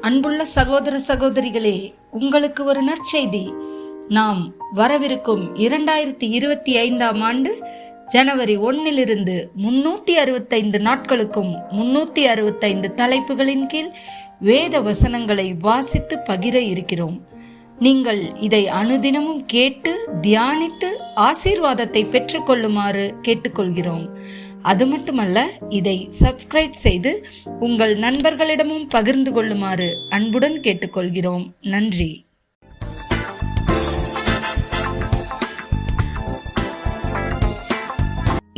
அன்புள்ள சகோதர சகோதரிகளே, உங்களுக்கு ஒரு நற்செய்தி. நாம் வரவிருக்கும் 2025 ஆண்டு ஜனவரி 1 365 நாட்களுக்கும் 365 தலைப்புகளின் கீழ் வேத வசனங்களை வாசித்து பகிர இருக்கிறோம். நீங்கள் இதை அனுதினமும் கேட்டு தியானித்து ஆசீர்வாதத்தை பெற்றுக்கொள்ளுமாறு கேட்டுக்கொள்கிறோம். அது மட்டுமல்ல, இதை சப்ஸ்கிரைப் செய்து உங்கள் நண்பர்களிடமும் பகிர்ந்து கொள்ளுமாறு அன்புடன் கேட்டுக்கொள்கிறோம். நன்றி.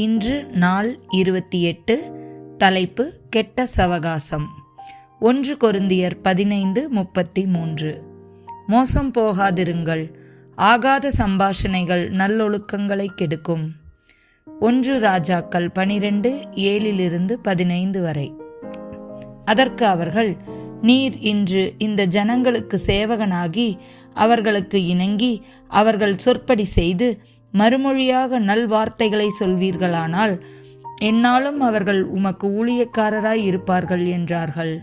இன்று நாள் 28. தலைப்பு கெட்ட சவகாசம். 1 கொரிந்தியர் 15:33. மோசம் போகாதிருங்கள். ஆகாத சம்பாஷணைகள் நல்லொழுக்கங்களை கெடுக்கும். 1 ராஜாக்கள் 12:7-15 வரை. அதற்கு அவர்கள், நீர் இன்று இந்த ஜனங்களுக்கு சேவகனாகி அவர்களுக்கு இணங்கி அவர்கள் சொற்படி செய்து மறுமொழியாக நல்வார்த்தைகளை சொல்வீர்களானால் என்னாலும் அவர்கள் உமக்கு ஊழியக்காரராய் இருப்பார்கள் என்றார்கள்.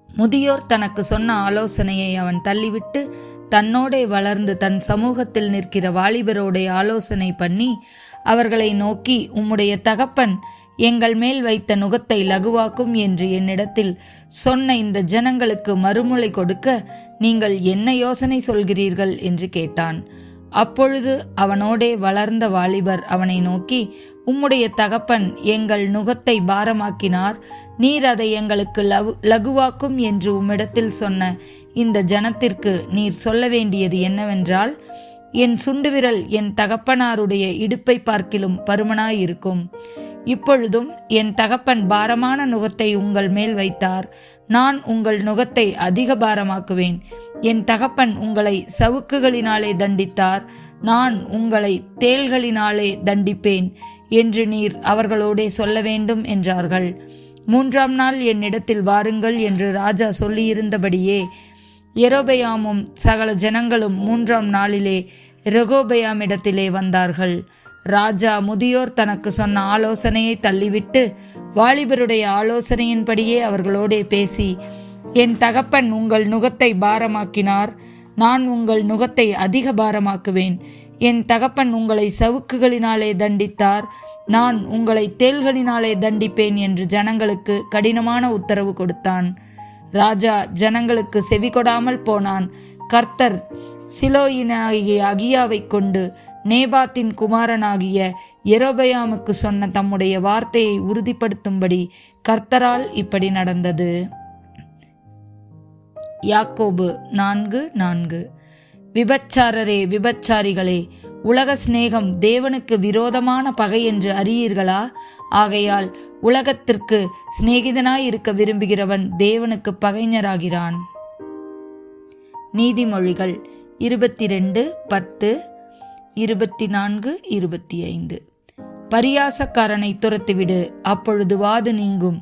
முதியோர் தனக்கு சொன்ன ஆலோசனையை அவன் தள்ளிவிட்டு தன்னோடே வளர்ந்து தன் சமூகத்தில் நிற்கிற வாலிபரோடே ஆலோசனை பண்ணி அவர்களை நோக்கி, உம்முடைய தகப்பன் எங்கள் மேல் வைத்த நுகத்தை லகுவாக்கும் என்று என்னிடத்தில் சொன்ன இந்த ஜனங்களுக்கு மறுமொழி கொடுக்க நீங்கள் என்ன யோசனை சொல்கிறீர்கள் என்று கேட்டான். அப்பொழுது அவனோடே வளர்ந்த வாலிபர் அவனை நோக்கி, உம்முடைய தகப்பன் எங்கள் நுகத்தை பாரமாக்கினார், நீர் அதை எங்களுக்கு லகுவாக்கும் என்று உம்மிடத்தில் சொன்ன இந்த ஜனத்திற்கு நீர் சொல்ல வேண்டியது என்னவென்றால், என் சுண்டுவிரல் என் தகப்பனாருடைய இடுப்பை பார்க்கிலும் பருமனாயிருக்கும். இப்பொழுதும் என் தகப்பன் பாரமான நுகத்தை உங்கள் மேல் வைத்தார், நான் உங்கள் நுகத்தை அதிக பாரமாக்குவேன். என் தகப்பன் உங்களை சவுக்குகளினாலே தண்டித்தார், நான் உங்களை தேள்களினாலே தண்டிப்பேன் என்று நீர் அவர்களோடே சொல்ல வேண்டும் என்றார்கள். 3ஆம் நாள் என்னிடத்தில் வாருங்கள் என்று ராஜா சொல்லியிருந்தபடியே யெரொபெயாமும் சகல ஜனங்களும் 3ஆம் நாளிலே ரெகொபெயாமிடத்திலே வந்தார்கள். ராஜா முதியோர் தனக்கு சொன்ன ஆலோசனையை தள்ளிவிட்டு வாலிபருடைய ஆலோசனையின்படியே அவர்களோடே பேசி, என் தகப்பன் உங்கள் நுகத்தை பாரமாக்கினார், நான் உங்கள் நுகத்தை அதிக பாரமாக்குவேன். என் தகப்பன் உங்களை சவுக்குகளினாலே தண்டித்தார், நான் உங்களை தேள்களினாலே தண்டிப்பேன் என்று ஜனங்களுக்கு கடினமான உத்தரவு கொடுத்தான். ராஜா ஜனங்களுக்கு செவி கொடாமல் போனான். கர்த்தர் சிலோயினாகிய அகியாவை கொண்டு நேபாத்தின் குமாரனாகிய யெரொபெயாமுக்கு சொன்ன தம்முடைய வார்த்தையை உறுதிப்படுத்தும்படி கர்த்தரால் இப்படி நடந்தது. யாக்கோபு 4:4. விபச்சாரரே, விபச்சாரிகளே, உலக சிநேகம் தேவனுக்கு விரோதமான பகை என்று அறியீர்களா? ஆகையால் உலகத்திற்கு சிநேகிதனாய் இருக்க விரும்புகிறவன் தேவனுக்கு பகைஞராகிறான். நீதிமொழிகள் 22:10, 24-25. பரியாசக்காரனை துரத்திவிடு, அப்பொழுது வாது நீங்கும்,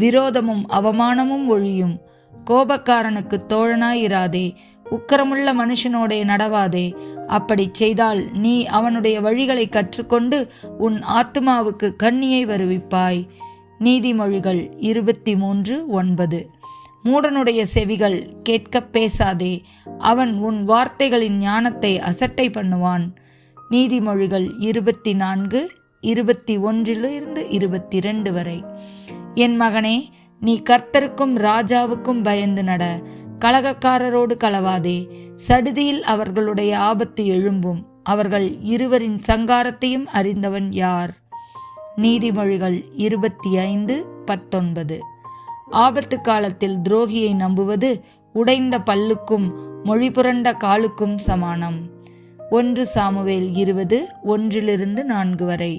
விரோதமும் அவமானமும் ஒழியும். கோபக்காரனுக்கு தோழனாயிராதே, உக்கிரமுள்ள மனுஷனோடே நடவாதே. அப்படி செய்தால் நீ அவனுடைய வழிகளை கற்றுக்கொண்டு உன் ஆத்துமாவுக்கு கண்ணியை வருவிப்பாய். நீதிமொழிகள் 23:9. மூடனுடைய செவிகள் கேட்க பேசாதே, அவன் உன் வார்த்தைகளின் ஞானத்தை அசட்டை பண்ணுவான். நீதிமொழிகள் 24:21-22 வரை. என் மகனே, நீ கர்த்தருக்கும் ராஜாவுக்கும் பயந்து நட, கலகக்காரரோடு கலவாதே. சடுதியில் அவர்களுடைய ஆபத்து எழும்பும், அவர்கள் இருவரின் சங்காரத்தையும் அறிந்தவன் யார்? நீதிமொழிகள் 25:19. ஆபத்து காலத்தில் துரோகியை நம்புவது உடைந்த பல்லுக்கும் மொழிபுரண்ட காலுக்கும் சமானம். 1 சாமுவேல் 20:1-4 வரை.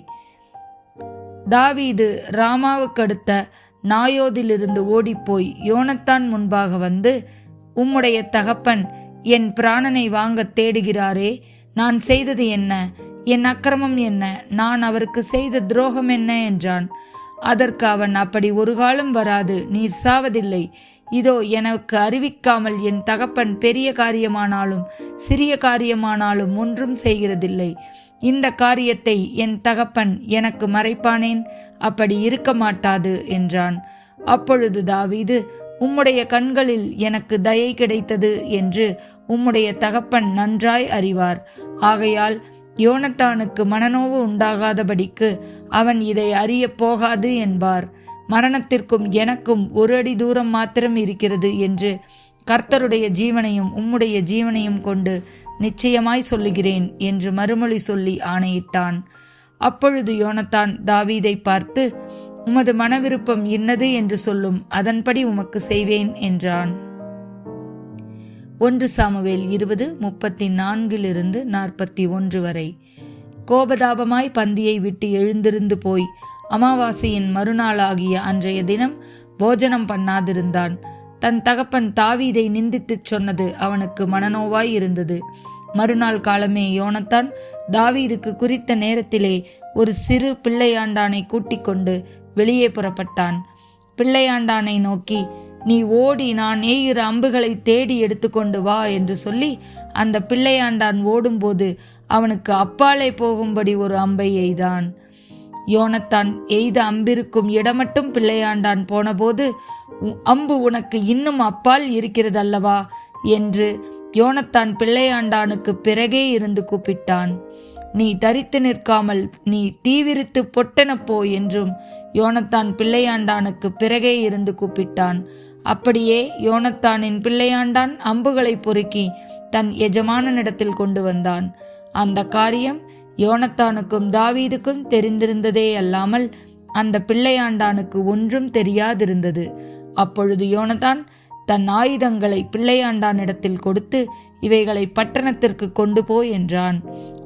தாவீது ராமாவுக்கடுத்த நாயோதிலிருந்து ஓடிப்போய் யோனத்தான் முன்பாக வந்து, உம்முடைய தகப்பன் என் பிராணனை வாங்க தேடுகிறாரே, நான் செய்தது என்ன? என் அக்கிரமம் என்ன? நான் அவருக்கு செய்த துரோகம் என்ன என்றான். அதற்கு அவன், அப்படி ஒரு காலம் வராது, நீர் சாவதில்லை. இதோ எனக்கு அறிவிக்காமல் என் தகப்பன் பெரிய காரியமானாலும் சிறிய காரியமானாலும் ஒன்றும் செய்கிறதில்லை. இந்த காரியத்தை என் தகப்பன் எனக்கு மறைப்பானேன்? அப்படி இருக்க மாட்டாது என்றான். அப்பொழுது தாவீது, உம்முடைய கண்களில் எனக்கு தயை கிடைத்தது என்று உம்முடைய தகப்பன் நன்றாய் அறிவார். ஆகையால் யோனத்தானுக்கு மனநோவு உண்டாகாதபடிக்கு அவன் இதை அறியப் போகாது என்பார். மரணத்திற்கும் எனக்கும் 1 அடி தூரம் மாத்திரம் இருக்கிறது என்று கர்த்தருடைய ஜீவனையும் உம்முடைய ஜீவனையும் கொண்டு நிச்சயமாய் சொல்லுகிறேன் என்று மறுமொழி சொல்லி ஆணையிட்டான். அப்பொழுது யோனத்தான் தாவீதை பார்த்து, உமது மனவிருப்பம் இன்னது என்று சொல்லும், அதன்படி உமக்கு செய்வேன் என்றான். 1 சாமுவேல் 20:34-41 வரை. கோபதாபமாய் பந்தியை விட்டு எழுந்திருந்து போய் அமாவாசையின் மறுநாளாகிய அன்றைய தினம் போஜனம் பண்ணாதிருந்தான். தன் தகப்பன் தாவீதை நிந்தித்துச் சொன்னது அவனுக்கு மனநோவாய் இருந்தது. மறுநாள் காலமே யோனத்தான் தாவீதுக்கு குறித்த நேரத்திலே ஒரு சிறு பிள்ளையாண்டானை கூட்டிக் கொண்டு வெளியே புறப்பட்டான். பிள்ளையாண்டானை நோக்கி, நீ ஓடி நான் எய்கிற அம்புகளை தேடி எடுத்துக்கொண்டு வா என்று சொல்லி அந்த பிள்ளையாண்டான் ஓடும்போது அவனுக்கு அப்பாலே போகும்படி ஒரு அம்பை எய்தான். யோனத்தான் எய்த அம்பிருக்கும் இடமட்டும் பிள்ளையாண்டான் போனபோது, அம்பு உனக்கு இன்னும் அப்பால் இருக்கிறதல்லவா என்று யோனத்தான் பிள்ளையாண்டானுக்கு பிறகே இருந்து கூப்பிட்டான். நீ தரித்து நிற்காமல் நீ தீவிரித்து பொட்டெனப்போ என்றும் யோனத்தான் பிள்ளையாண்டானுக்கு பிறகே இருந்து கூப்பிட்டான். அப்படியே யோனத்தானின் பிள்ளையாண்டான் அம்புகளை பொறுக்கி தன் எஜமானனிடத்தில் கொண்டு வந்தான். அந்த காரியம் யோனத்தானுக்கும் தாவீதுக்கும் தெரிந்திருந்ததே அல்லாமல் அந்த பிள்ளையாண்டானுக்கு ஒன்றும் தெரியாதிருந்தது. அப்பொழுது யோனத்தான் தன் ஆயுதங்களை பிள்ளையாண்டானிடத்தில் கொடுத்து, இவைகளை பட்டணத்திற்கு கொண்டு போ என்றான்.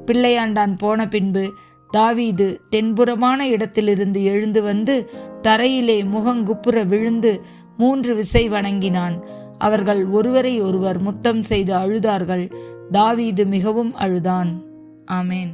பிள்ளையாண்டான் போன பின்பு தாவீது தென்புறமான இடத்திலிருந்து எழுந்து வந்து தரையிலே முகங்குப்புற விழுந்து 3 விசை வணங்கினான். அவர்கள் ஒருவரை ஒருவர் முத்தம் செய்து அழுதார்கள். தாவீது மிகவும் அழுதான். ஆமேன்.